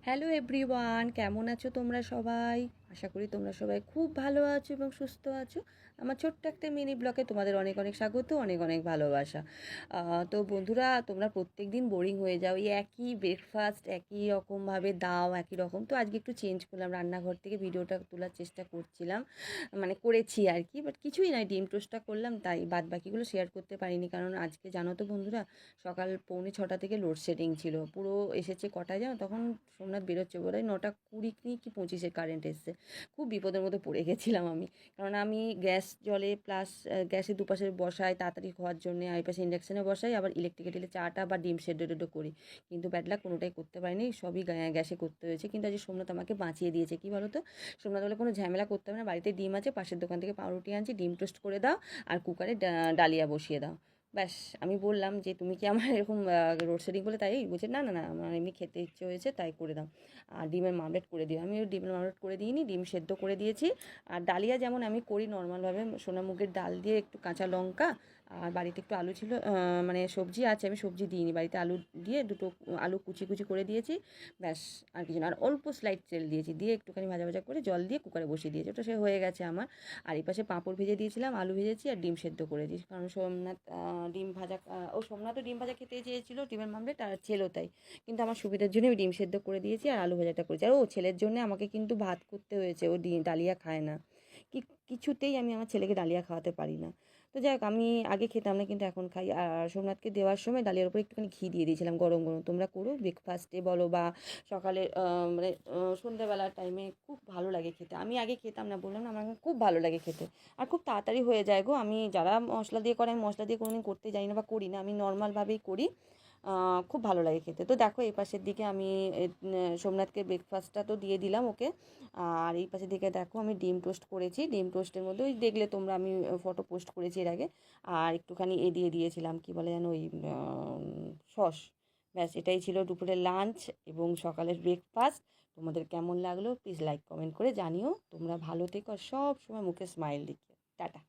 Hello everyone, কেমন আছো তোমরা সবাই? আশা করি তোমরা সবাই খুব ভালো আছো এবং সুস্থ আছো। আমার ছোট্ট একটা মিনি ব্লগে তোমাদের অনেক অনেক স্বাগত, অনেক অনেক ভালোবাসা। তো বন্ধুরা, তোমরা প্রত্যেক দিন বোরিং হয়ে যাও, এই একই ব্রেকফাস্ট একই রকমভাবে দাও, একই রকম। তো আজকে একটু চেঞ্জ করলাম, রান্নাঘর থেকে ভিডিওটা তোলার চেষ্টা করছিলাম, মানে করেছি আর কি, বাট কিছুই নয়, ডিম টোস্টটা করলাম, তাই বাদ বাকিগুলো শেয়ার করতে পারিনি। কারণ আজকে জানো তো বন্ধুরা, সকাল 5:45 থেকে লোডশেডিং ছিল, পুরো এসেছে কটায় জানো, তখন সোমনাথ বেরোচ্ছে বোধহয় 9:20 কি 25-এ কারেন্ট এসছে। খুব বিপদের মধ্যে পড়ে গেছিলাম আমি, কারণ আমি গ্যাস জলে প্লাস গ্যাসের দুপাশে বসাই তাড়াতাড়ি হওয়ার জন্য, আর পাশে ইন্ডাকশানে বসাই, আবার ইলেকট্রিক কেটেলে চাটা বা ডিম সেদ্ধ টেদ্ধ করি। কিন্তু ব্যাডলাক কোনোটাই করতে পারিনি, সবই গ্যাসে করতে হয়েছে। কিন্তু আজ সোমনাথ আমাকে বাঁচিয়ে দিয়েছে, কী বলো তো। সোমনাথ বলে কোনো ঝামেলা করতে হবে না, বাড়িতে ডিম আছে, পাশের দোকান থেকে পাউরুটি আনছি, ডিম টোস্ট করে দাও আর কুকারে ডালিয়া বসিয়ে দাও, ব্যাস। আমি বললাম যে তুমি কি আমার এরকম লোডশেডিং বলে তাই বলছে, না না না, আমার এমনি খেতে ইচ্ছে হয়েছে তাই করে দাও, আর ডিমের মামলেট করে দিও। আমি ডিমের মামলেট করে দিইনি, ডিম সেদ্ধ করে দিয়েছি। আর ডালিয়া যেমন আমি করি নর্মালভাবে, সোনা মুগের ডাল দিয়ে একটু কাঁচা লঙ্কা, আর বাড়িতে একটু আলু ছিল, মানে সবজি আছে, আমি সবজি দিইনি, বাড়িতে আলু দিয়ে দুটো আলু কুচি কুচি করে দিয়েছি, ব্যাস। আর কিছু না, আর অল্প স্লাইড তেল দিয়েছি, দিয়ে একটুখানি ভাজা ভাজা করে জল দিয়ে কুকারে বসিয়ে দিয়েছি, ওটা সে হয়ে গেছে আমার। আর এই পাশে পাঁপড় ভেজে দিয়েছিলাম, আলু ভেজেছি আর ডিম সেদ্ধ করে দিয়েছি, কারণ সোমনাথ ডিম ভাজা, সোমনাথও ডিম ভাজা খেতে চেয়েছিলো, ডিমের মামলেট, আর ছেলেও তাই। কিন্তু আমার সুবিধার জন্য আমি ডিম সেদ্ধ করে দিয়েছি আর আলু ভাজাটা করেছি। আর ও ছেলের জন্য আমাকে কিন্তু ভাত করতে হয়েছে, ও ডালিয়া খায় না, কি কিছুতেই আমি আমার ছেলেকে ডালিয়া খাওয়াতে পারি না। তো যাই হোক, আমি আগে খেতাম না কিন্তু এখন খাই। আর সোমনাথকে দেওয়ার সময় ডালিয়ার উপর একটুখানি ঘি দিয়ে দিয়েছিলাম গরম গরম। তোমরা করো ব্রেকফাস্টে বলো বা সকালে, মানে সন্ধ্যাবেলার টাইমে, খুব ভালো লাগে খেতে। আমি আগে খেতাম না, বললাম না, আমার খুব ভালো লাগে খেতে, আর খুব তাড়াতাড়ি হয়ে যায় গো। আমি যারা মশলা দিয়ে করে, আমি মশলা দিয়ে কোনোদিন করতে যাই না বা করি না, আমি নর্মালভাবেই করি। খুব ভালো লাগে খেতে। তো দেখো এই পাশের দিকে আমি সোমনাথকে ব্রেকফাস্টটা তো দিয়ে দিলাম ওকে, আর এই পাশের দিকে দেখো আমি ডিম টোস্ট করেছি, ডিম টোস্টের মধ্যে ওই দেখলে তোমরা, আমি ফটো পোস্ট করেছি এর আগে, আর একটুখানি দিয়ে দিয়েছিলাম, কি বলে যেন, ওই সস। ব্যাস, এটাই ছিল দুপুরের লাঞ্চ এবং সকালের ব্রেকফাস্ট। তোমাদের কেমন লাগলো প্লিজ লাইক কমেন্ট করে জানিও। তোমরা ভালো থেকো আর সব সময় মুখে স্মাইল দিকে। টাটা।